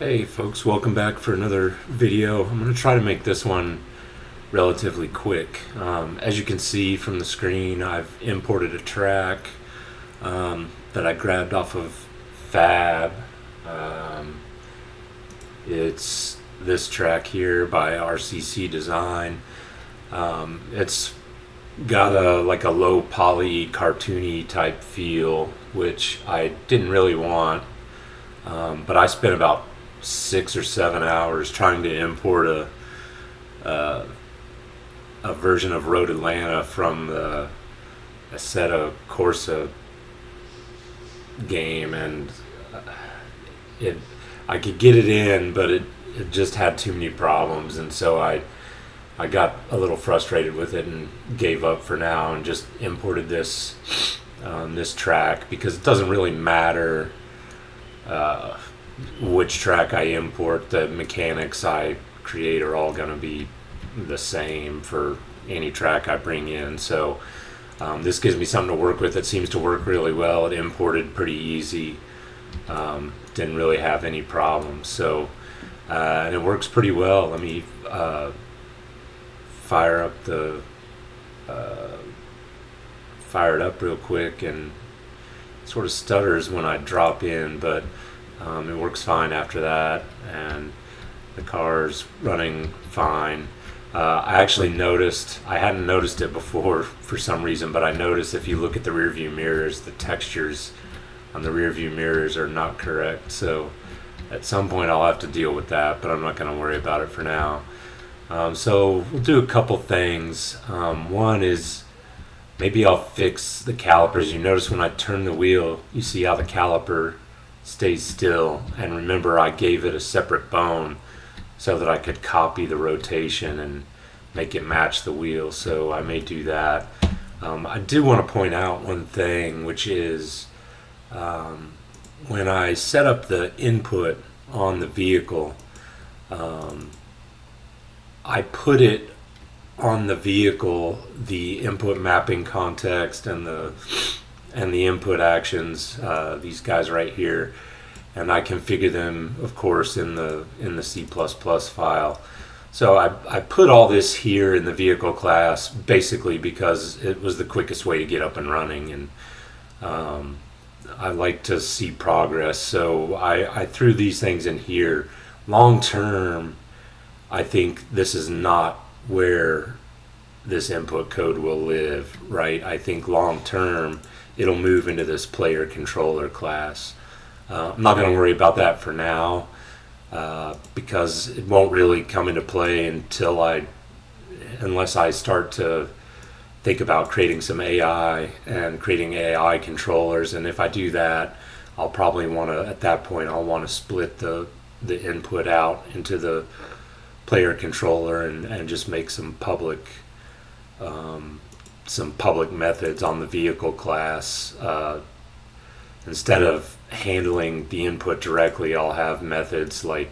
Hey folks, welcome back for another video. I'm going to try to make this one relatively quick. As you can see from the screen, I've imported a track that I grabbed off of Fab. Um, it's this track here by RCC Design. It's got a low poly cartoony type feel, which I didn't really want. But I spent about 6 or 7 hours trying to import a, a version of Road Atlanta from the Assetto Corsa game, and it I could get it in, but it just had too many problems, and so I got a little frustrated with it and gave up for now and just imported this track because it doesn't really matter which track I import. The mechanics I create are all going to be the same for any track I bring in. So this gives me something to work with. It seems to work really well. It imported pretty easy. Didn't really have any problems. So and it works pretty well. Let me fire up the fire it up real quick, and it sort of stutters when I drop in, but it works fine after that, and the car's running fine. I actually noticed, I hadn't noticed it before for some reason, but I noticed if you look at the rear view mirrors, the textures on the rear view mirrors are not correct. So at some point I'll have to deal with that, but I'm not going to worry about it for now. So we'll do a couple things. One is maybe I'll fix the calipers. You notice when I turn the wheel, you see how the caliper stays still, and remember I gave it a separate bone so that I could copy the rotation and make it match the wheel. So I may do that. I do want to point out one thing, which is when I set up the input on the vehicle, I put it on the vehicle, the input mapping context and the input actions, these guys right here, and I configure them, of course, in the C++ file. So I put all this here in the vehicle class basically because it was the quickest way to get up and running, and I like to see progress. So I threw these things in here. Long term, I think this is not where this input code will live, right? I think long term it'll move into this player controller class. I'm not going to worry about that for now because it won't really come into play unless I start to think about creating some AI and creating AI controllers. And if I do that, I'll probably want to, at that point, I'll want to split the input out into the player controller and just make some public methods on the vehicle class. Instead of handling the input directly, I'll have methods like,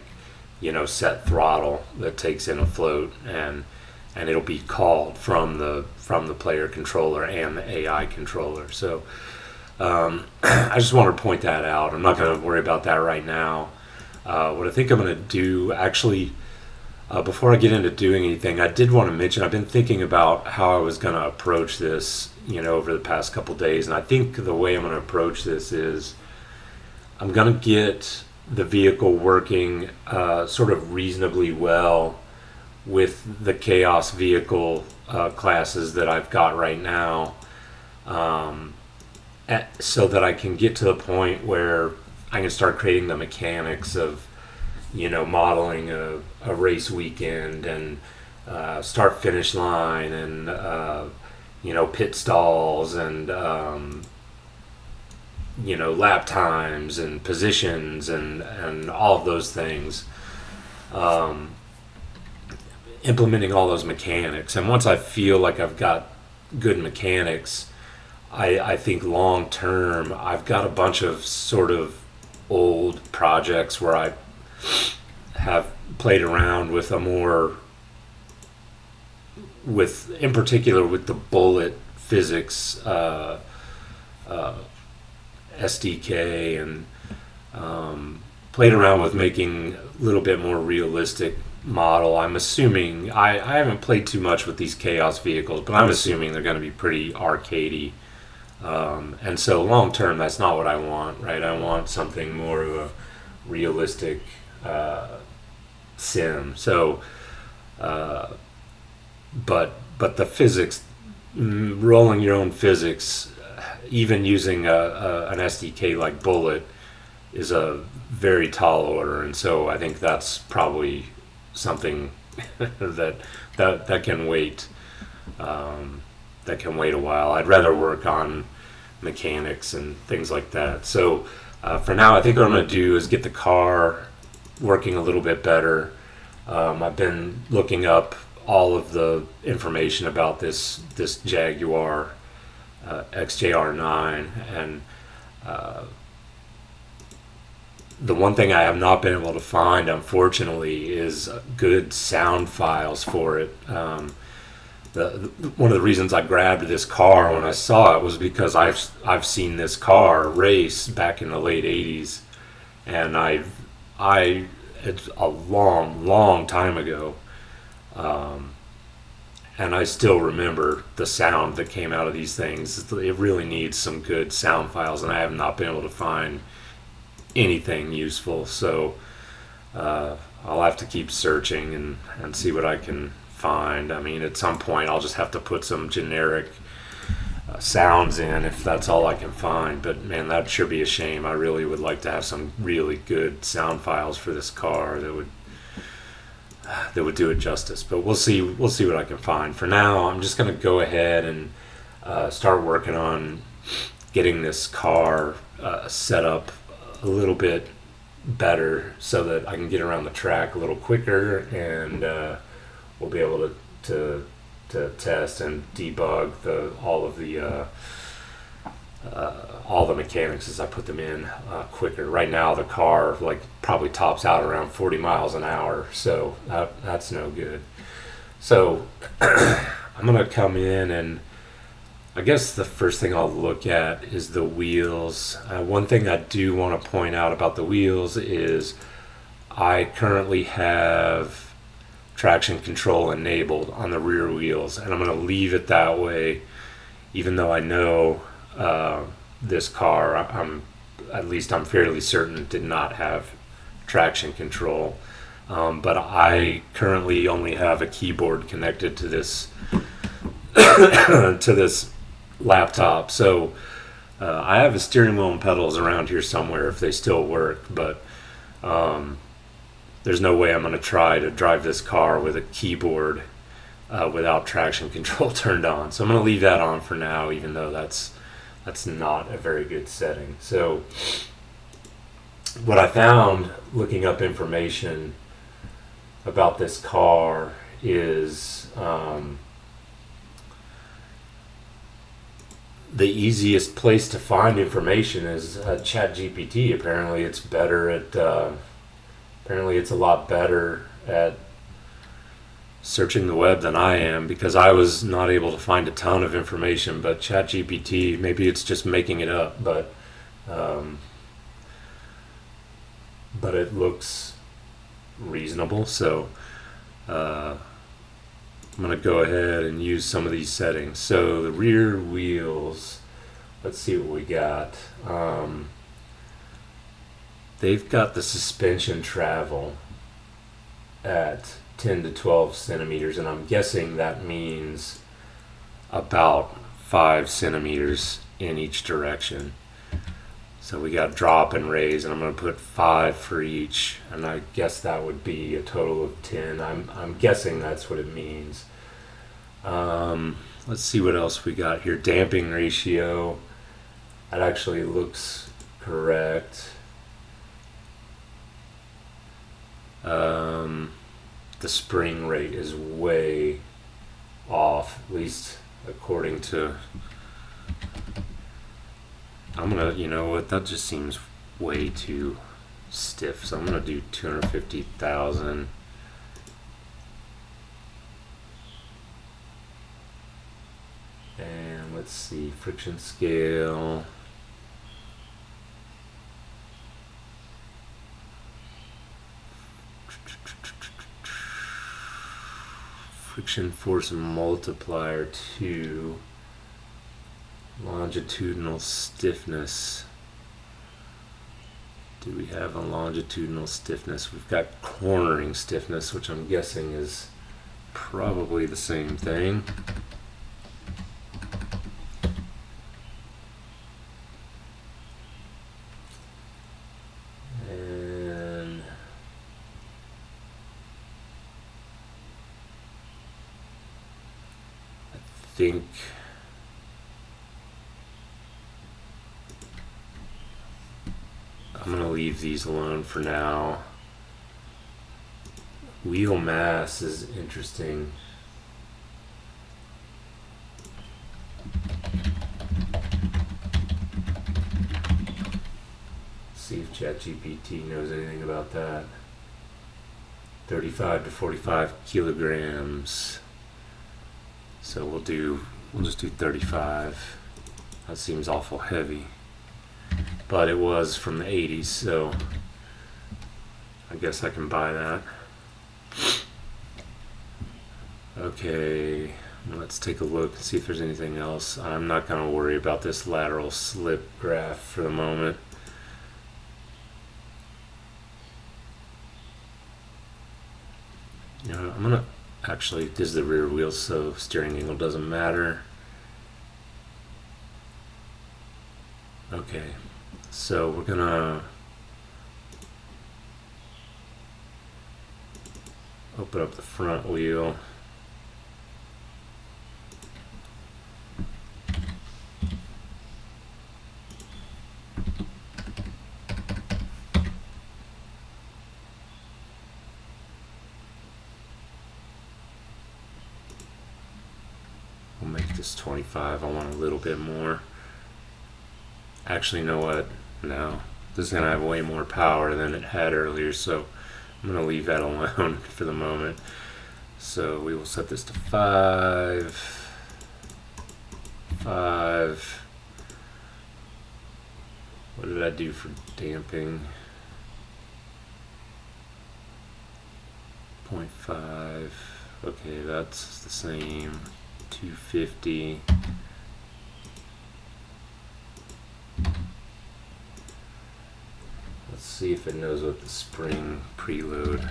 set throttle that takes in a float, and it'll be called from the player controller and the AI controller. So I just want to point that out. I'm not going to worry about that right now. What I think I'm going to do, actually, before I get into doing anything, I did want to mention I've been thinking about how I was going to approach this, over the past couple days, and I think the way I'm going to approach this is I'm going to get the vehicle working sort of reasonably well with the Chaos vehicle classes that I've got right now, so that I can get to the point where I can start creating the mechanics of modeling a race weekend and start finish line and pit stalls and lap times and positions and all of those things, implementing all those mechanics. And once I feel like I've got good mechanics, I think long term I've got a bunch of sort of old projects where I have played around with in particular with the bullet physics SDK and played around with making a little bit more realistic model. I'm assuming I haven't played too much with these chaos vehicles, but I'm assuming they're going to be pretty arcadey. And so long term, that's not what I want, right? I want something more of a realistic sim. So, but the physics, rolling your own physics, even using an SDK like Bullet, is a very tall order, and so I think that's probably something that can wait. That can wait a while. I'd rather work on mechanics and things like that. So for now, I think what I'm going to do is get the car working a little bit better. I've been looking up all of the information about this Jaguar XJR9, and the one thing I have not been able to find, unfortunately, is good sound files for it. One of the reasons I grabbed this car when I saw it was because I've seen this car race back in the late '80s, and it's a long time ago, and I still remember the sound that came out of these things. It really needs some good sound files, and I have not been able to find anything useful. So I'll have to keep searching and see what I can find. I mean, at some point I'll just have to put some generic sounds in if that's all I can find. But man, that sure be a shame. I really would like to have some really good sound files for this car that would do it justice. But we'll see what I can find. For now, I'm just going to go ahead and start working on getting this car set up a little bit better so that I can get around the track a little quicker, and we'll be able to test and debug all the mechanics as I put them in quicker. Right now, the car probably tops out around 40 miles an hour, so that's no good. So I'm gonna come in, and I guess the first thing I'll look at is the wheels. One thing I do want to point out about the wheels is I currently have traction control enabled on the rear wheels, and I'm going to leave it that way, even though I know this car, I'm fairly certain, did not have traction control. But I currently only have a keyboard connected to this to this laptop, so I have a steering wheel and pedals around here somewhere if they still work, but there's no way I'm going to try to drive this car with a keyboard without traction control turned on. So I'm going to leave that on for now, even though that's not a very good setting. So what I found looking up information about this car is the easiest place to find information is ChatGPT. Apparently it's a lot better at searching the web than I am, because I was not able to find a ton of information. But ChatGPT, maybe it's just making it up, but it looks reasonable. So I'm going to go ahead and use some of these settings. So the rear wheels, let's see what we got. They've got the suspension travel at 10 to 12 centimeters, and I'm guessing that means about 5 centimeters in each direction. So we got drop and raise, and I'm going to put 5 for each, and I guess that would be a total of 10. I'm guessing that's what it means. Let's see what else we got here. Damping ratio, that actually looks correct. The spring rate is way off, at least according to... you know what, that just seems way too stiff, so I'm gonna do 250,000. And let's see, friction scale. friction force multiplier to longitudinal stiffness. Do we have a longitudinal stiffness? We've got cornering stiffness, which I'm guessing is probably the same thing. And I think I'm going to leave these alone for now. Wheel mass is interesting. See if ChatGPT knows anything about that. 35 to 45 kilograms. So we'll just do 35. That seems awful heavy. But it was from the 80s, so I guess I can buy that. Okay, let's take a look and see if there's anything else. I'm not going to worry about this lateral slip graph for the moment. You know, I'm going to actually, this is the rear wheel, so steering angle doesn't matter. Okay, so we're going to open up the front wheel. We'll make this 25. I want a little bit more. Actually, you know what? No. This is going to have way more power than it had earlier, so I'm going to leave that alone for the moment. So we will set this to 5. 5. What did I do for damping? 0.5. Okay, that's the same. 250. Let's see if it knows what the spring preload.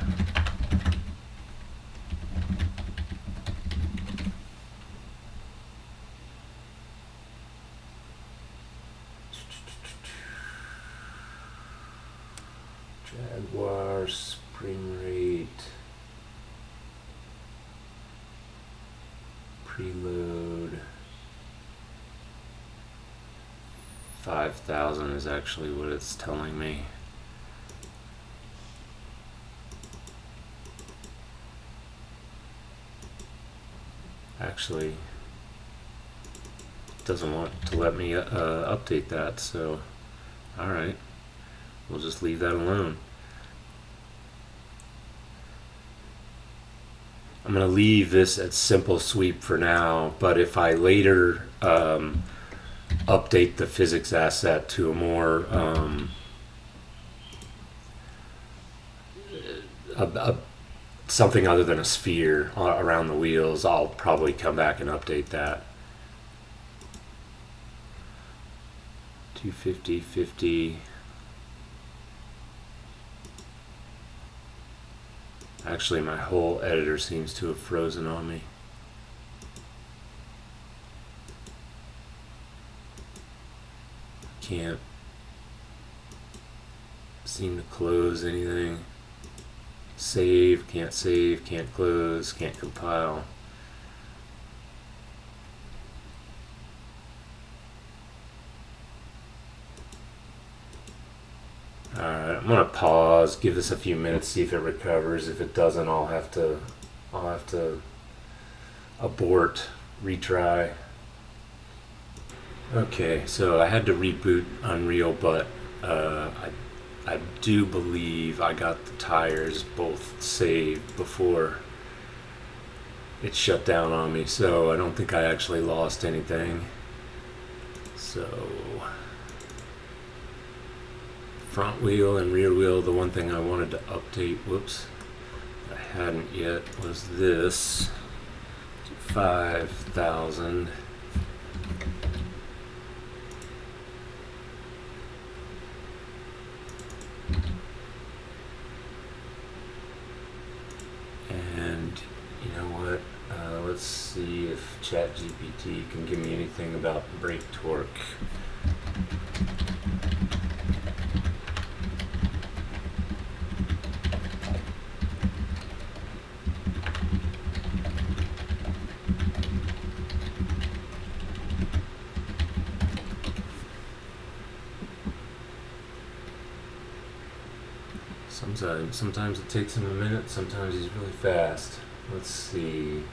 Jaguar spring rate. Preload 5,000 is actually what it's telling me. Actually, it doesn't want to let me update that, so alright, we'll just leave that alone. I'm going to leave this at simple sweep for now, but if I later update the physics asset to a more something other than a sphere around the wheels, I'll probably come back and update that. 250, 50. Actually, my whole editor seems to have frozen on me. Can't seem to close anything. Save, can't close, can't compile. Alright, I'm gonna pause, give this a few minutes, see if it recovers. If it doesn't, I'll have to abort, retry. Okay, so I had to reboot Unreal, but I do believe I got the tires both saved before it shut down on me, so I don't think I actually lost anything. So front wheel and rear wheel, the one thing I wanted to update, whoops, I hadn't yet, was this. 5,000. And you know what? Let's see if ChatGPT can give me anything about brake torque. Sometimes it takes him a minute, sometimes he's really fast. Let's see.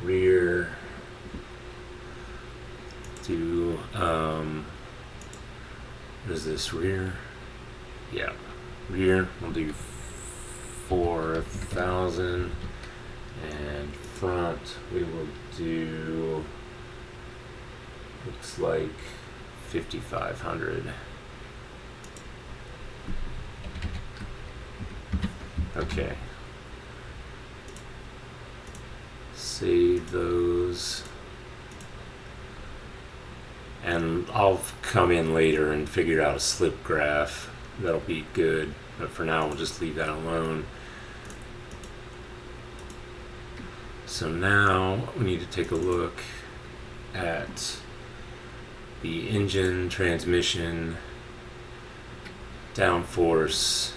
Rear. Do, what is this? Rear? Yeah. Rear, we'll do 4,000. And front, we will do, looks like 5,500. Okay. Save those. And I'll come in later and figure out a slip graph. That'll be good. But for now, we'll just leave that alone. So now we need to take a look at the engine, transmission, downforce.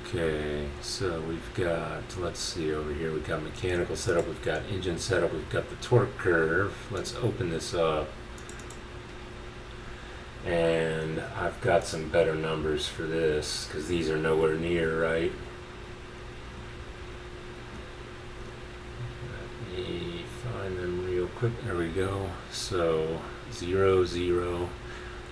Okay, so we've got, let's see over here, we've got mechanical setup, we've got engine setup, we've got the torque curve. Let's open this up. And I've got some better numbers for this, because these are nowhere near right. Let me find them real quick. There we go. So, 0, 0.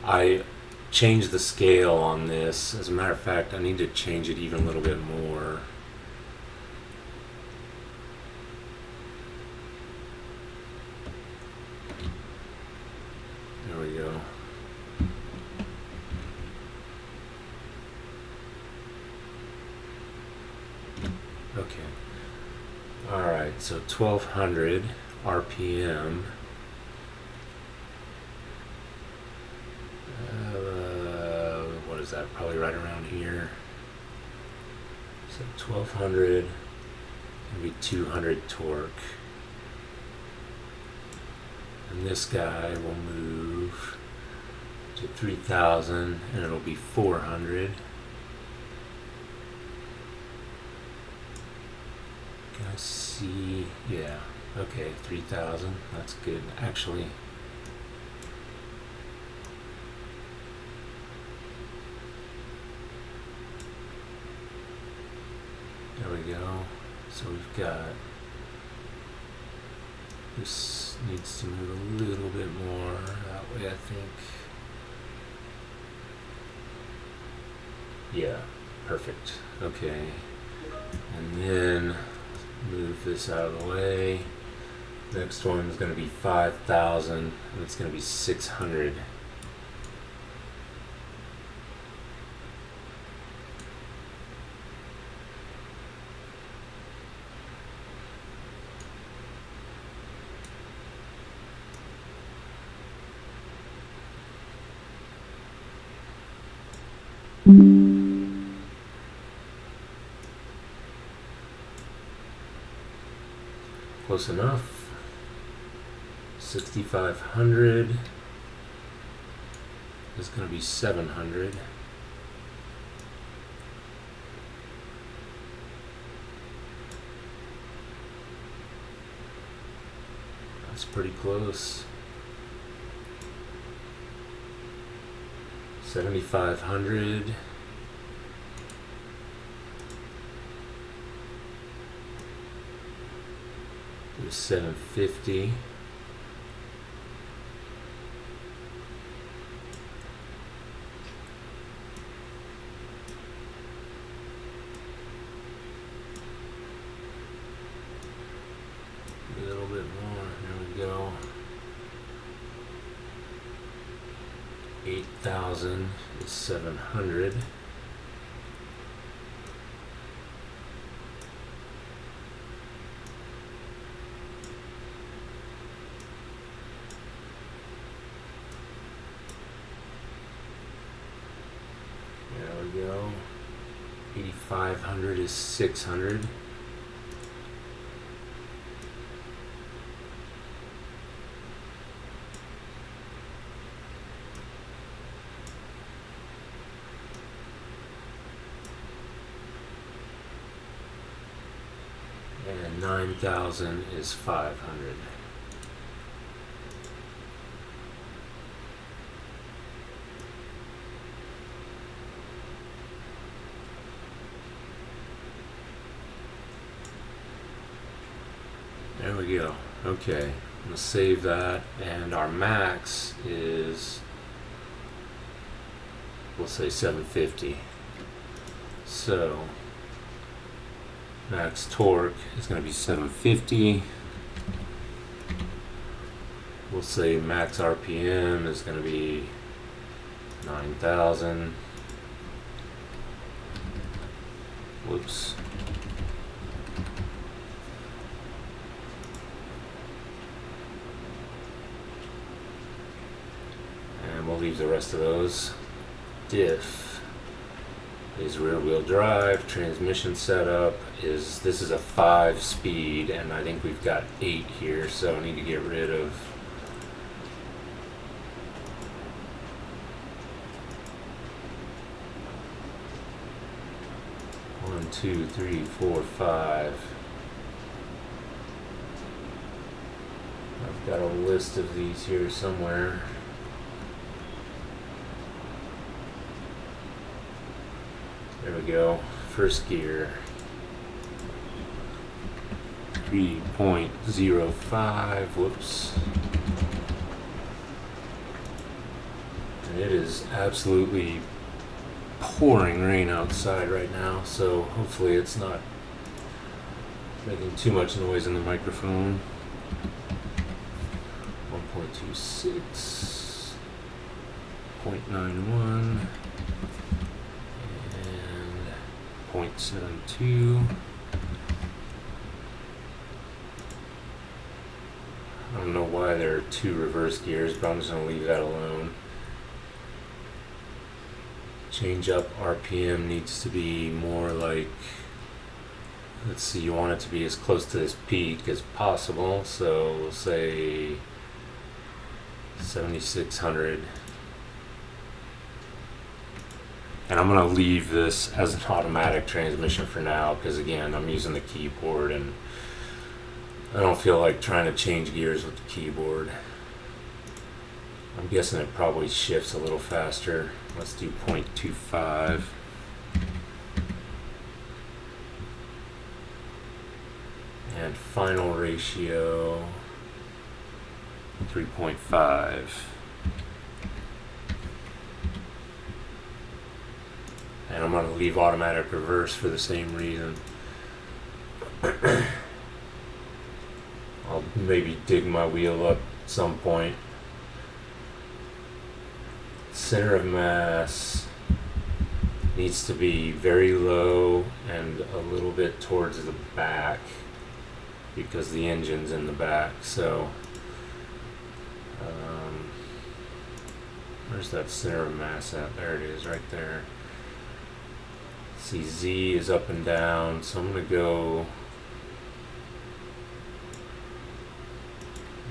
I changed the scale on this. As a matter of fact, I need to change it even a little bit more. There we go. Okay. Alright, so 1200 RPM. What is that? Probably right around here. So 1200, maybe 200 torque. And this guy will move to 3,000 and it'll be 400. Can I see? Yeah. Okay, 3,000. That's good. Actually, there we go. So we've got, this needs to move a little bit more that way, I think. Yeah, perfect. Okay. And then move this out of the way. Next one is going to be 5,000 and it's going to be 600. Close enough. 6,500 is going to be 700. That's pretty close. 7,500. Do 750. A little bit more. There we go. 8,000 is 700. There we go. 8500 is 600. And 9000 is 500. There we go. Okay, I'm gonna save that, and our max is, we'll say 750. So max torque is going to be 750. We'll say max RPM is going to be 9,000. Whoops. And we'll leave the rest of those. Diff is rear wheel drive. Transmission setup is, this is a 5-speed, and I think we've got 8 here, so I need to get rid of one, two, three, four, 5. I've got a list of these here somewhere. There we go. First gear. 3.05. Whoops. And it is absolutely pouring rain outside right now, so hopefully it's not making too much noise in the microphone. 1.26. 0.91. 0.72. I don't know why there are 2 reverse gears, but I'm just going to leave that alone. Change up RPM needs to be more like, let's see, you want it to be as close to this peak as possible, so we'll say 7,600. And I'm going to leave this as an automatic transmission for now, because again, I'm using the keyboard and I don't feel like trying to change gears with the keyboard. I'm guessing it probably shifts a little faster. Let's do 0.25. And final ratio 3.5. And I'm going to leave automatic reverse for the same reason. I'll maybe dig my wheel up at some point. Center of mass needs to be very low and a little bit towards the back because the engine's in the back. So where's that center of mass at? There it is, right there. See, Z is up and down, so I'm going to go,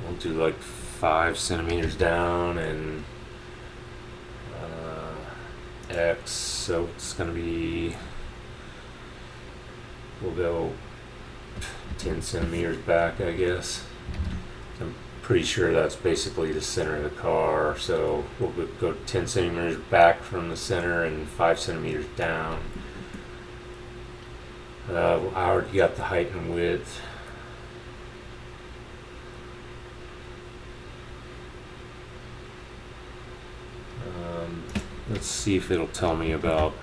we'll do like 5 centimeters down, and X, so it's going to be, we'll go 10 centimeters back, I guess. I'm pretty sure that's basically the center of the car, so we'll go 10 centimeters back from the center and 5 centimeters down. I already got the height and width. Let's see if it'll tell me about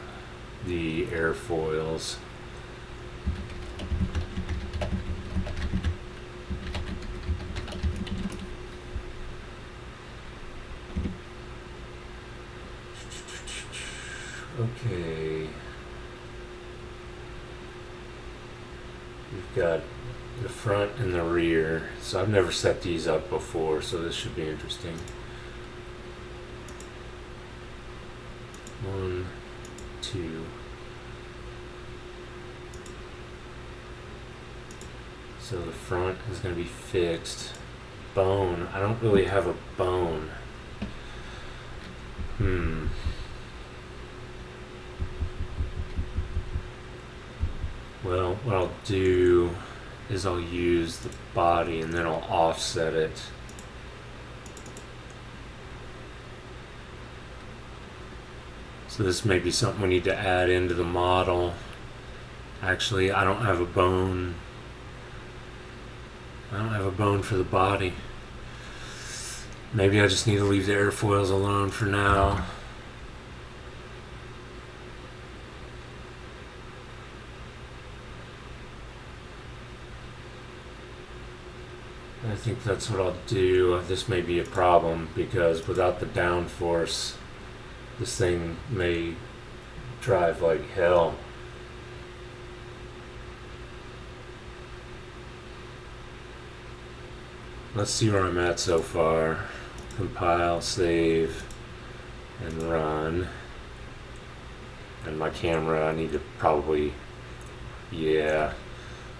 the airfoils. Okay. We've got the front and the rear. So I've never set these up before, so this should be interesting. 1, 2. So the front is going to be fixed. Bone. I don't really have a bone. Well, what I'll do is I'll use the body and then I'll offset it. So this may be something we need to add into the model. Actually, I don't have a bone. I don't have a bone for the body. Maybe I just need to leave the airfoils alone for now. I think that's what I'll do. This may be a problem because without the downforce, this thing may drive like hell. Let's see where I'm at so far. Compile, save, and run. And my camera, I need to probably, yeah,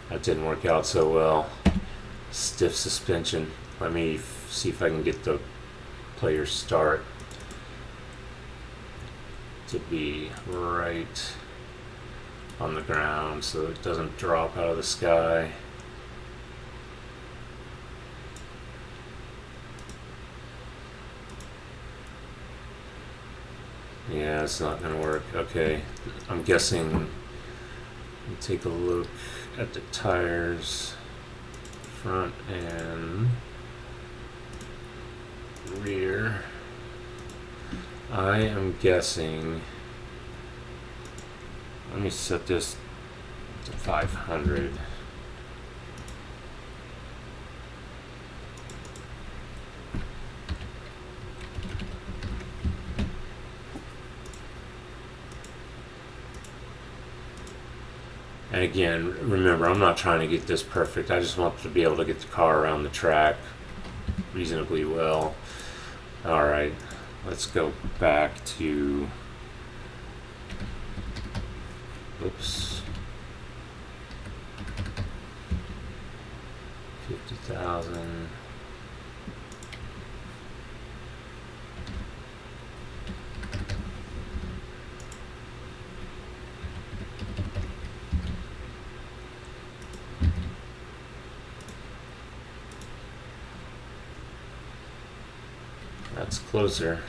that didn't work out so well. Stiff suspension. Let me see if I can get the player start to be right on the ground so it doesn't drop out of the sky. Yeah, it's not going to work. Okay, I'm guessing, let me take a look at the tires, front and rear. I am guessing, let me set this to 500. And again, remember, I'm not trying to get this perfect. I just want to be able to get the car around the track reasonably well. All right, let's go back to, oops, 50,000. That's closer.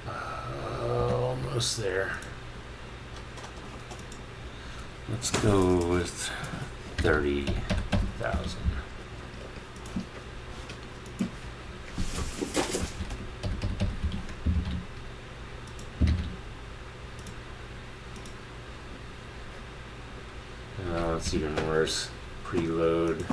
Almost there. Let's go with 30,000. It's even worse. Preload.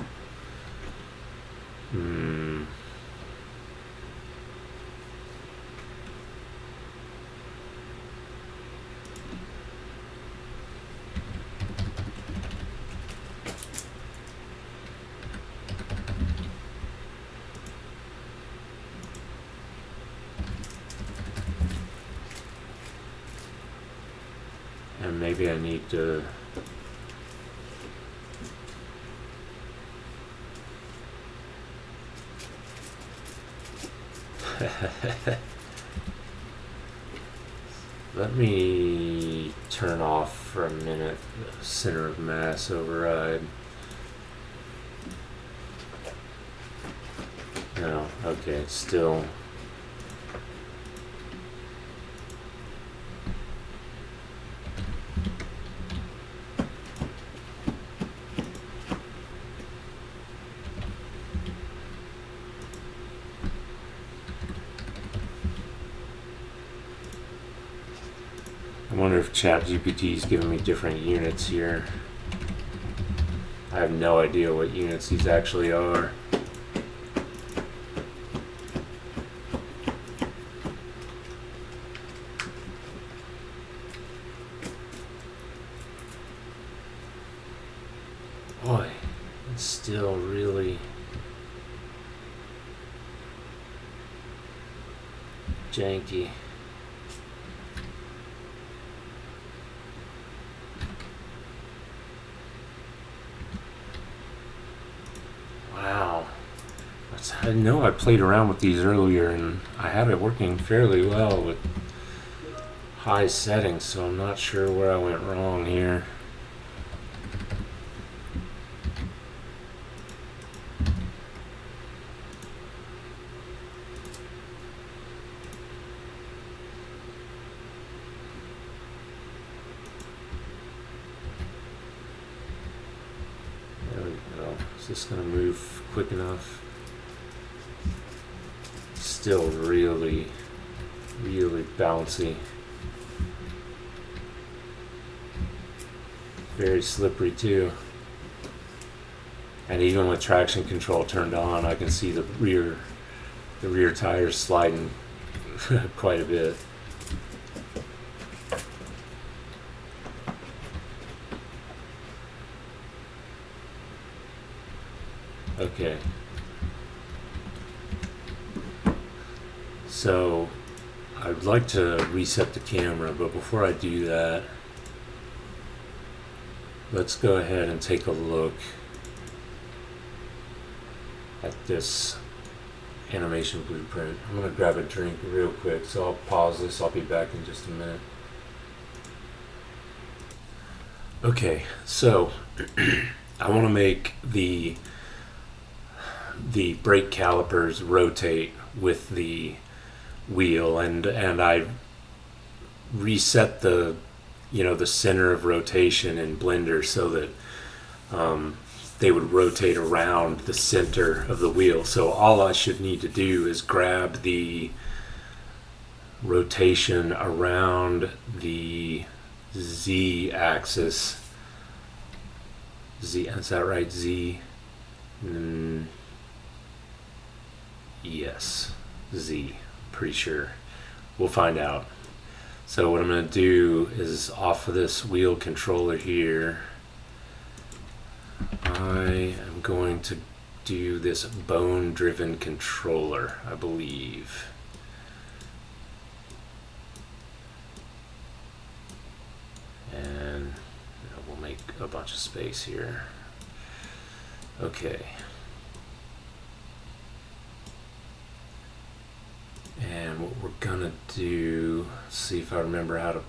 And maybe I need to let me turn off for a minute the center of mass override. No, okay, it's still. I wonder if ChatGPT is giving me different units here. I have no idea what units these actually are. still really janky. Wow. I know I played around with these earlier and I had it working fairly well with high settings, so I'm not sure where I went wrong here. There we go. Is this going to move quick enough? Still really, really bouncy. Very slippery too. And even with traction control turned on, I can see the rear tires sliding quite a bit. Okay. So I'd like to reset the camera, but before I do that, let's go ahead and take a look at this animation blueprint. I'm going to grab a drink real quick, so I'll pause this. I'll be back in just a minute. Okay, so I want to make the brake calipers rotate with the wheel, and I reset the the center of rotation in Blender so that they would rotate around the center of the wheel. So all I should need to do is grab the rotation around the Z axis. Z, is that right? Z? Yes, Z. Pretty sure. We'll find out. So what I'm going to do is, off of this wheel controller here, I am going to do this bone-driven controller, I believe. And we'll make a bunch of space here. Okay. And what we're gonna do, see if I remember how to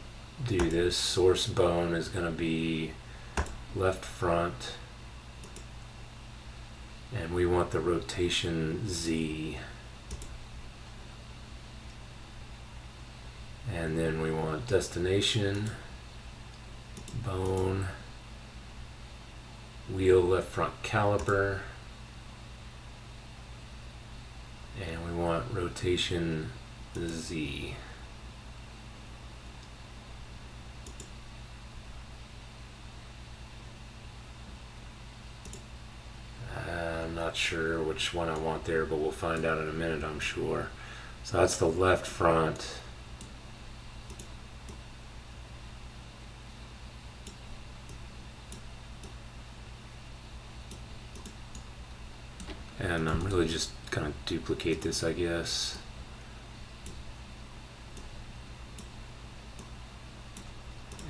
do this. Source bone is gonna be left front, and we want the rotation Z. And then we want destination, bone, wheel left front caliper, and we want rotation Z. I'm not sure which one I want there, but we'll find out in a minute, I'm sure. So that's the left front. And I'm really just gonna duplicate this, I guess.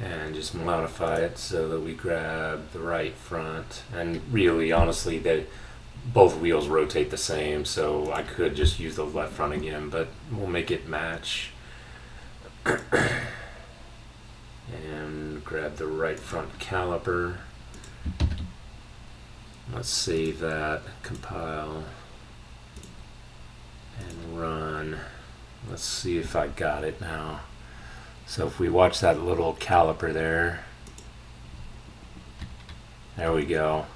And just modify it so that we grab the right front. And really, honestly, both wheels rotate the same, so I could just use the left front again, but we'll make it match. And grab the right front caliper. Let's save that, compile, and run. Let's see if I got it now. So if we watch that little caliper there we go.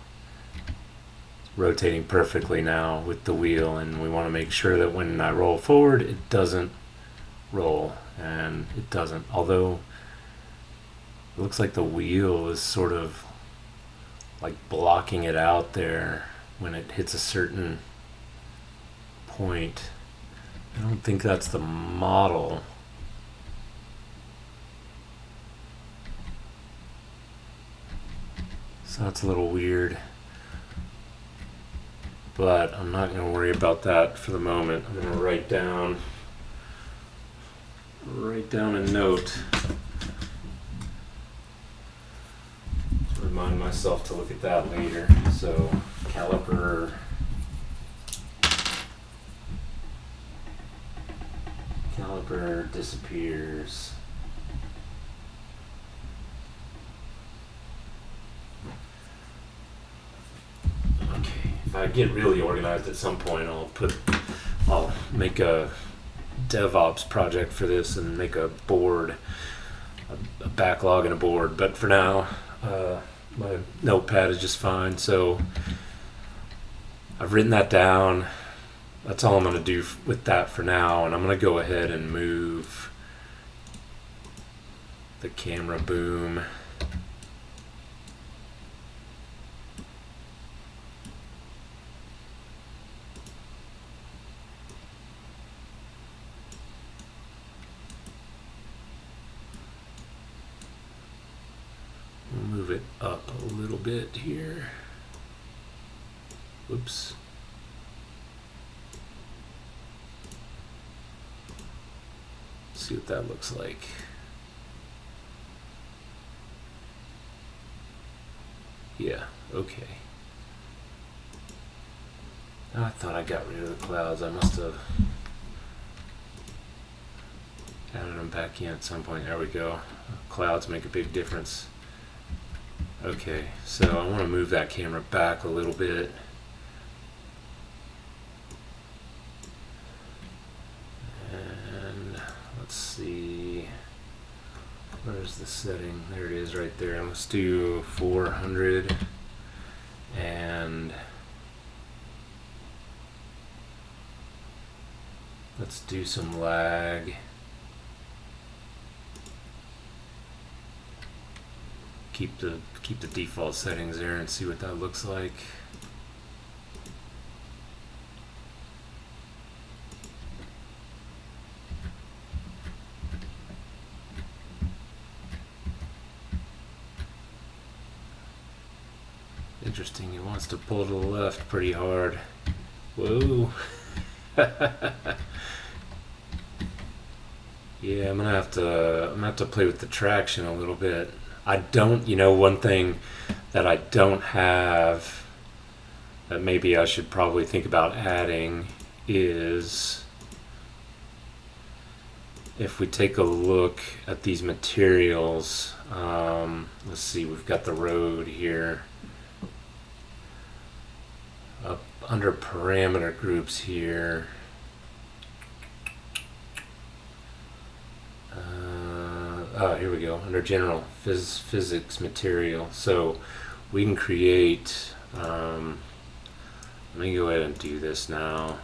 It's rotating perfectly now with the wheel, and we want to make sure that when I roll forward, it doesn't roll, and it doesn't. Although it looks like the wheel is sort of like blocking it out there when it hits a certain point. I don't think that's the model. So that's a little weird. but I'm not going to worry about that for the moment. I'm going to write down a note to remind myself to look at that later. So caliper disappears. Okay, if I get really organized at some point, I'll make a DevOps project for this and make a board, a backlog and a board. But for now, my notepad is just fine. So I've written that down. That's all I'm going to do with that for now. And I'm going to go ahead and move the camera boom. We'll move it up a little bit here. Whoops. See what that looks like. Yeah, okay. I thought I got rid of the clouds. I must have added them back in at some point. There we go. Clouds make a big difference. Okay, so I want to move that camera back a little bit. And let's see, where's the setting? There it is right there. Let's do 400 and let's do some lag. Keep the default settings there and see what that looks like. Interesting, he wants to pull to the left pretty hard. Whoa. Yeah, I'm gonna have to play with the traction a little bit. I don't, one thing that I don't have that maybe I should probably think about adding is if we take a look at these materials, let's see, we've got the road here. Up under parameter groups here. Here we go, under general physics material. So we can create, let me go ahead and do this now.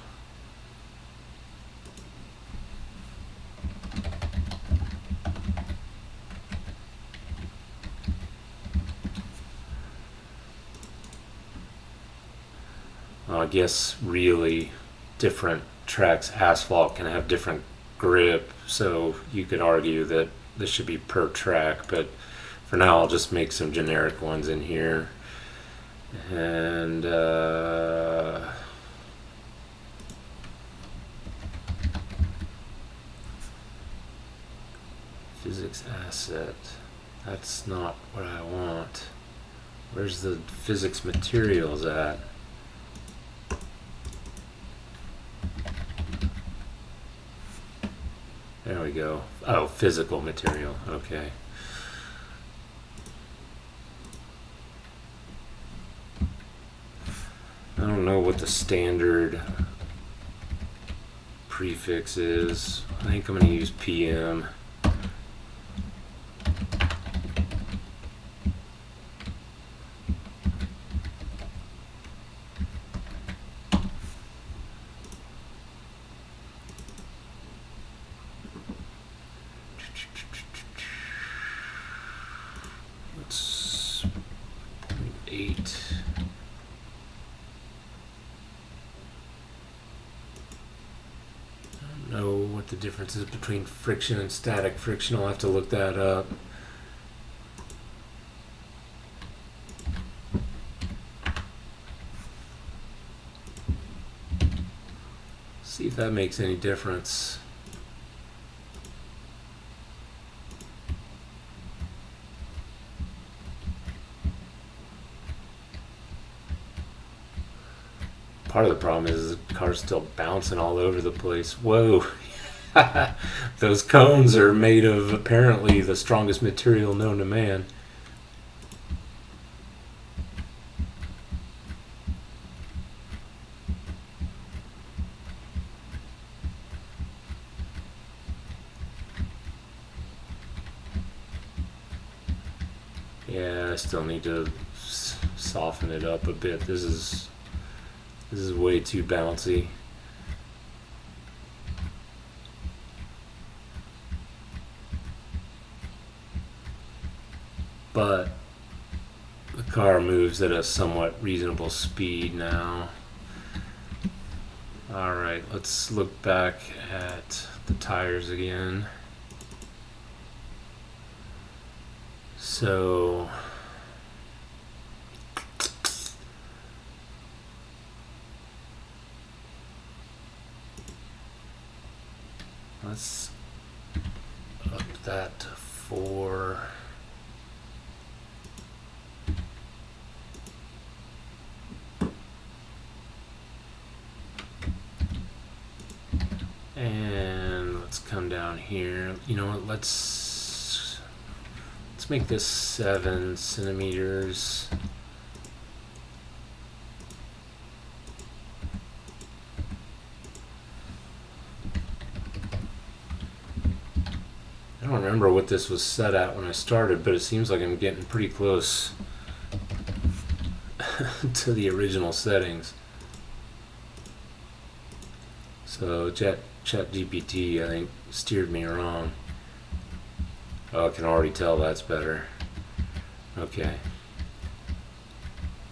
I guess really different tracks, asphalt can have different grip, so you could argue that this should be per track, but for now I'll just make some generic ones in here. And physics asset, that's not what I want. Where's the physics materials at? There we go. Oh, physical material. Okay. I don't know what the standard prefix is. I think I'm going to use PM. Let's 0.8. Know what the difference is between friction and static friction. I'll have to look that up. if that makes any difference. Part of the problem is the car's still bouncing all over the place. Whoa. Those cones are made of apparently the strongest material known to man. Yeah, I still need to soften it up a bit. This is way too bouncy. But the car moves at a somewhat reasonable speed now. Alright, let's look back at the tires again. So let's up that to 4. And let's come down here. You know what, let's make this 7 centimeters. I don't remember what this was set at when I started, but it seems like I'm getting pretty close to the original settings. So ChatGPT, I think, steered me wrong. Oh, I can already tell that's better. Okay.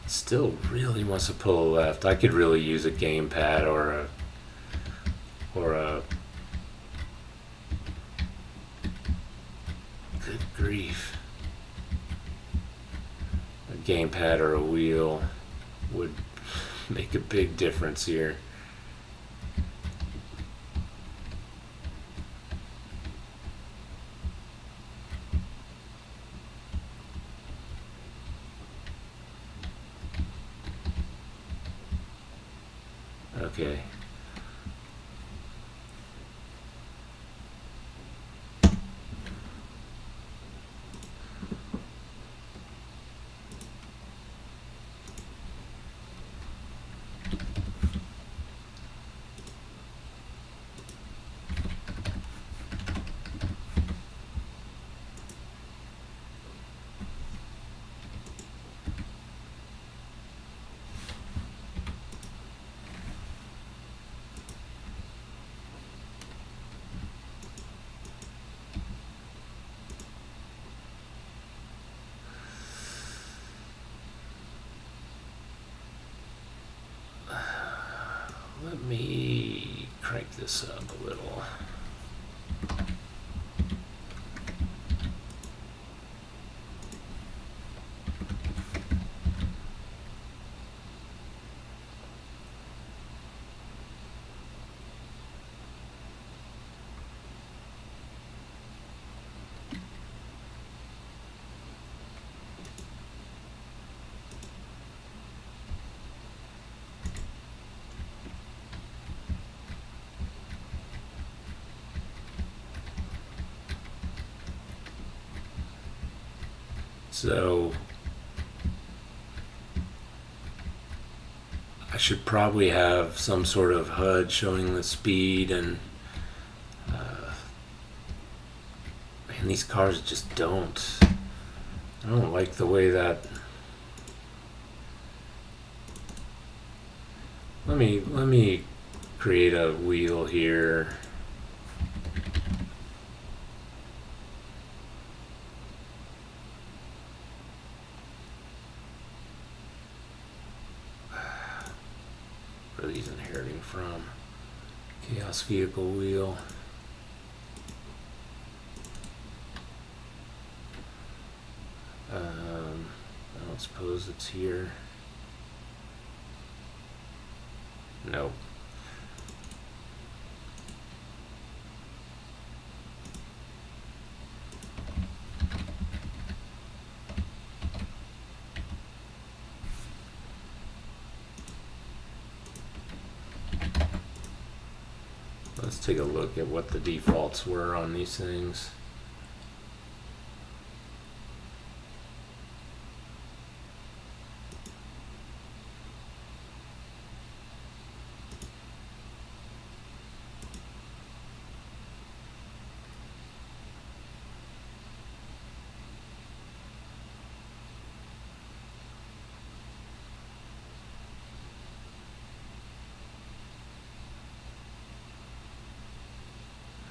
Still really wants to pull left. I could really use a gamepad or a good grief. A gamepad or a wheel would make a big difference here. Okay. Let me crank this up a little. So I should probably have some sort of HUD showing the speed, and man, these cars just don't. I don't like the way that. Let me create a wheel here. Where are these inheriting from? Chaos vehicle wheel. I don't suppose it's here. Nope. take a look at what the defaults were on these things.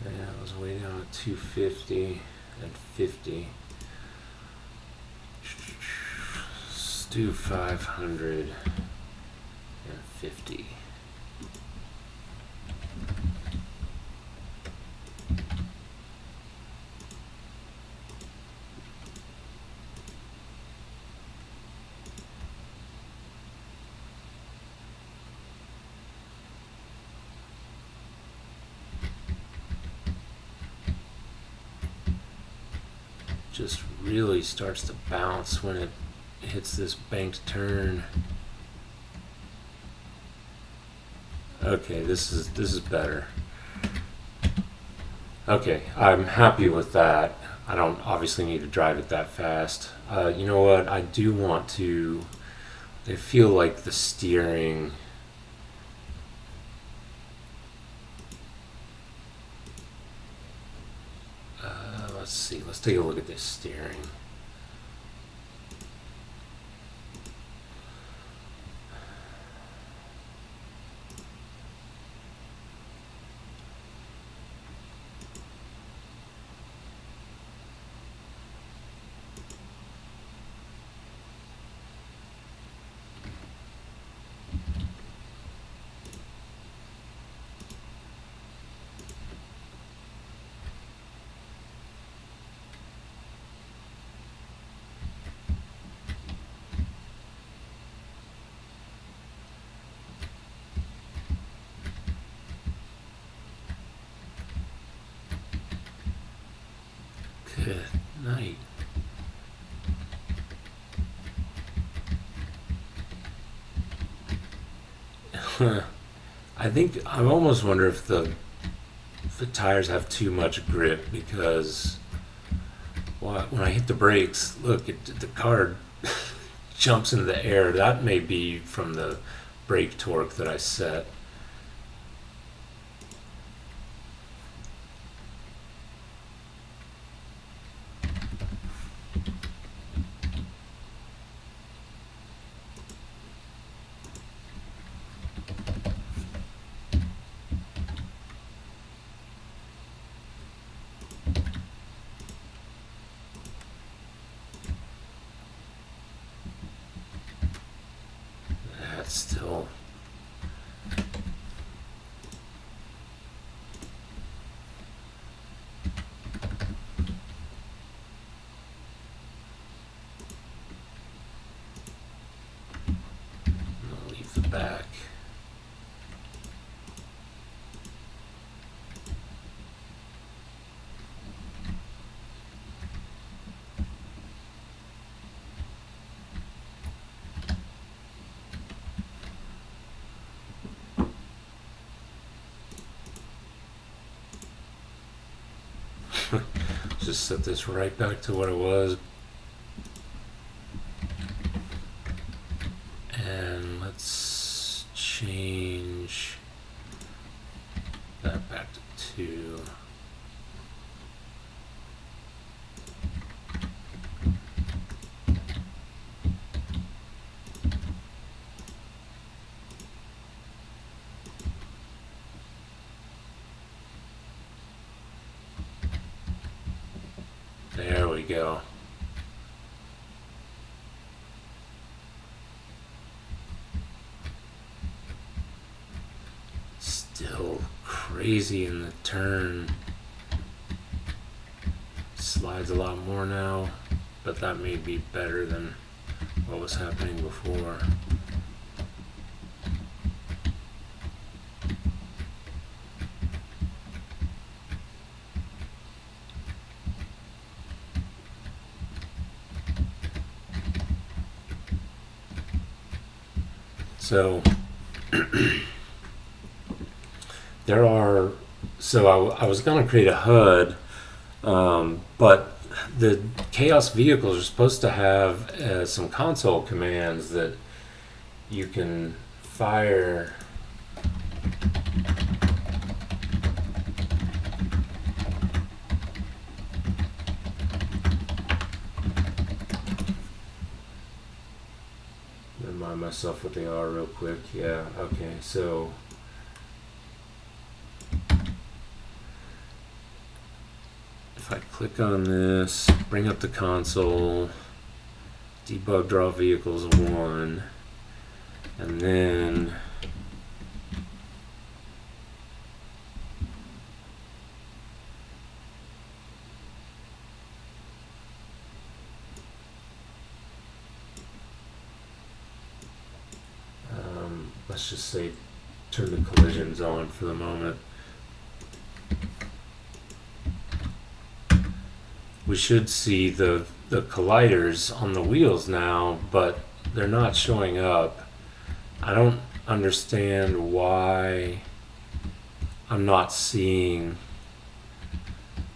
Yeah, I was way down at 250 and 50. Let's do 550. Just really starts to bounce when it hits this banked turn. Okay, this is better. Okay, I'm happy with that. I don't obviously need to drive it that fast. You know what? I do want to. I feel like the steering. Let's see. Let's take a look at this steering. Good night. I almost wonder if the tires have too much grip, because when I hit the brakes, look, the car jumps into the air. That may be from the brake torque that I set. That's still. I'll leave the back. Just set this right back to what it was. And let's change that back to 2. There we go. Still crazy in the turn. Slides a lot more now, but that may be better than what was happening before. So there are So I was going to create a HUD, but the Chaos vehicles are supposed to have some console commands that you can fire. Remind myself what they are real quick. Yeah, okay, so if I click on this, bring up the console, debug draw vehicles 1, and then let's just say turn the collisions on for the moment. We should see the colliders on the wheels now, but they're not showing up. I don't understand why I'm not seeing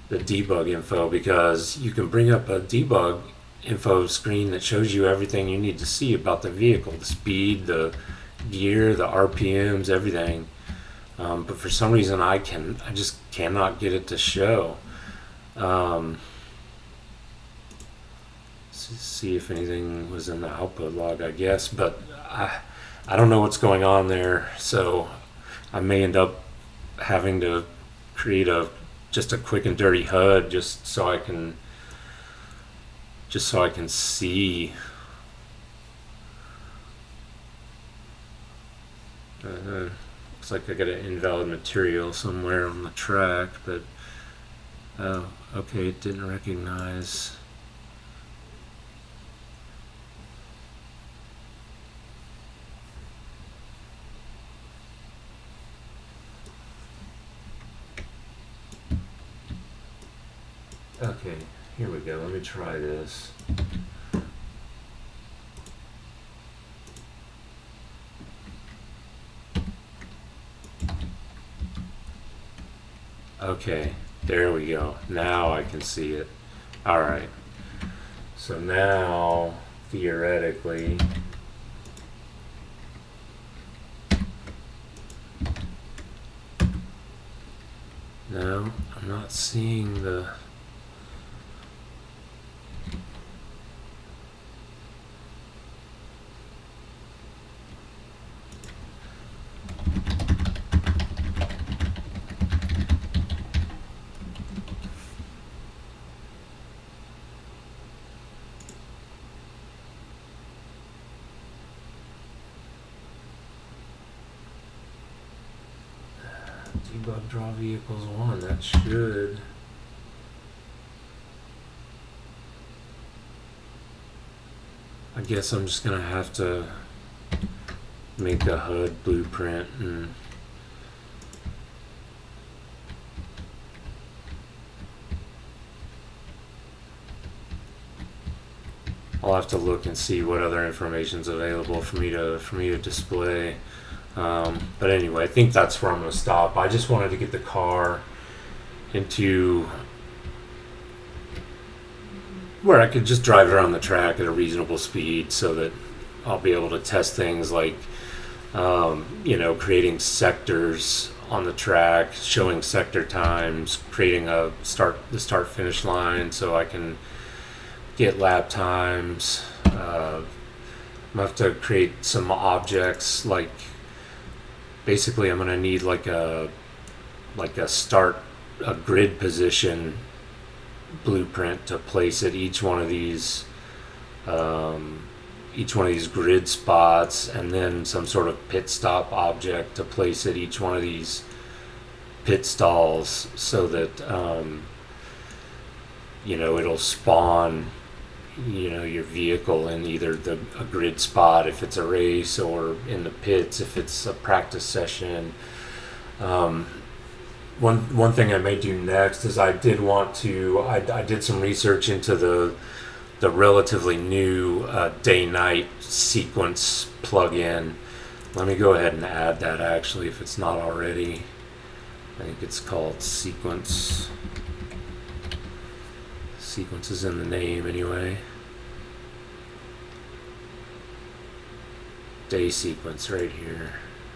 the debug info, because you can bring up a debug info screen that shows you everything you need to see about the vehicle, the speed, the gear, the RPMs, everything. But for some reason I just cannot get it to show. See if anything was in the output log, I guess, but I don't know what's going on there, so I may end up having to create just a quick and dirty HUD just so I can see. Looks like I got an invalid material somewhere on the track, but oh, okay, it didn't recognize. Okay, here we go. Let me try this. Okay, there we go. Now I can see it. All right. So now, theoretically, no, I'm not seeing the... Debug draw vehicles 1, that should... I guess I'm just gonna have to make a HUD blueprint and I'll have to look and see what other information's available for me to display. But anyway, I think that's where I'm going to stop. I just wanted to get the car into where I could just drive it around the track at a reasonable speed so that I'll be able to test things like, creating sectors on the track, showing sector times, creating the start-finish line so I can get lap times. I'm going to have to create some objects, like basically I'm going to need like a grid position blueprint to place at each one of these grid spots, and then some sort of pit stop object to place at each one of these pit stalls so that it'll spawn your vehicle in either a grid spot if it's a race, or in the pits if it's a practice session. One thing I may do next is I did some research into the relatively new day-night sequence plugin. Let me go ahead and add that, actually, if it's not already. I think it's called sequence. Sequence is in the name anyway. Day sequence right here.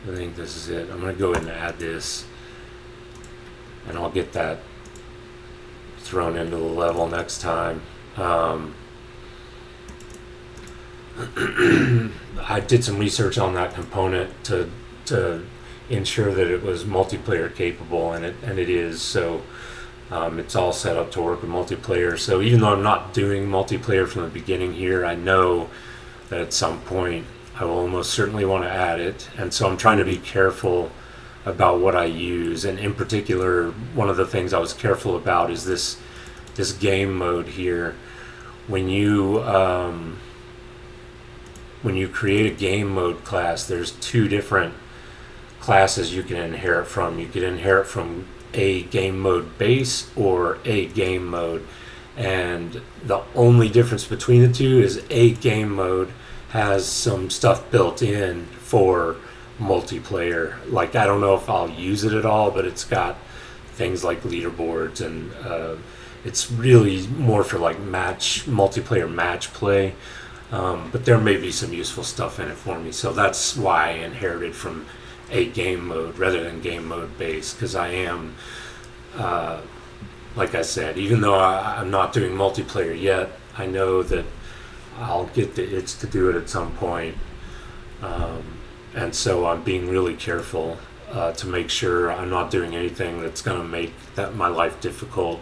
I think this is it. I'm going to go ahead and add this, and I'll get that thrown into the level next time. I did some research on that component to ensure that it was multiplayer capable, and it is. So it's all set up to work with multiplayer. So even though I'm not doing multiplayer from the beginning here, I know that at some point I will almost certainly want to add it, and so I'm trying to be careful about what I use. And in particular, one of the things I was careful about is this game mode here. When you create a game mode class, there's two different classes you can inherit from. You can inherit from a game mode base or a game mode, and the only difference between the two is a game mode has some stuff built in for multiplayer. Like, I don't know if I'll use it at all, but it's got things like leaderboards, and it's really more for like multiplayer match play. But there may be some useful stuff in it for me, so that's why I inherited from a game mode rather than game mode base, because I am, like I said, even though I'm not doing multiplayer yet, I know that I'll get the itch to do it at some point. And so I'm being really careful to make sure I'm not doing anything that's going to make my life difficult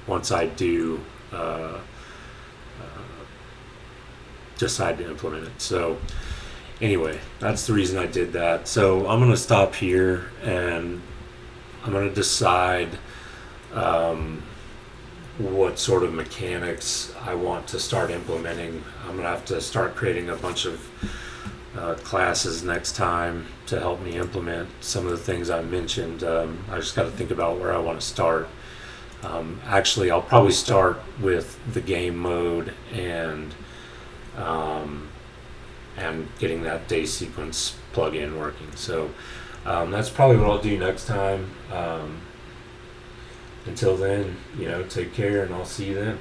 once I do decide to implement it. So anyway, that's the reason I did that. So I'm going to stop here, and I'm going to decide what sort of mechanics I want to start implementing. I'm going to have to start creating a bunch of classes next time to help me implement some of the things I mentioned. I just got to think about where I want to start. Actually, I'll probably start with the game mode and getting that day sequence plugin working. So that's probably what I'll do next time. Until then, take care, and I'll see you then.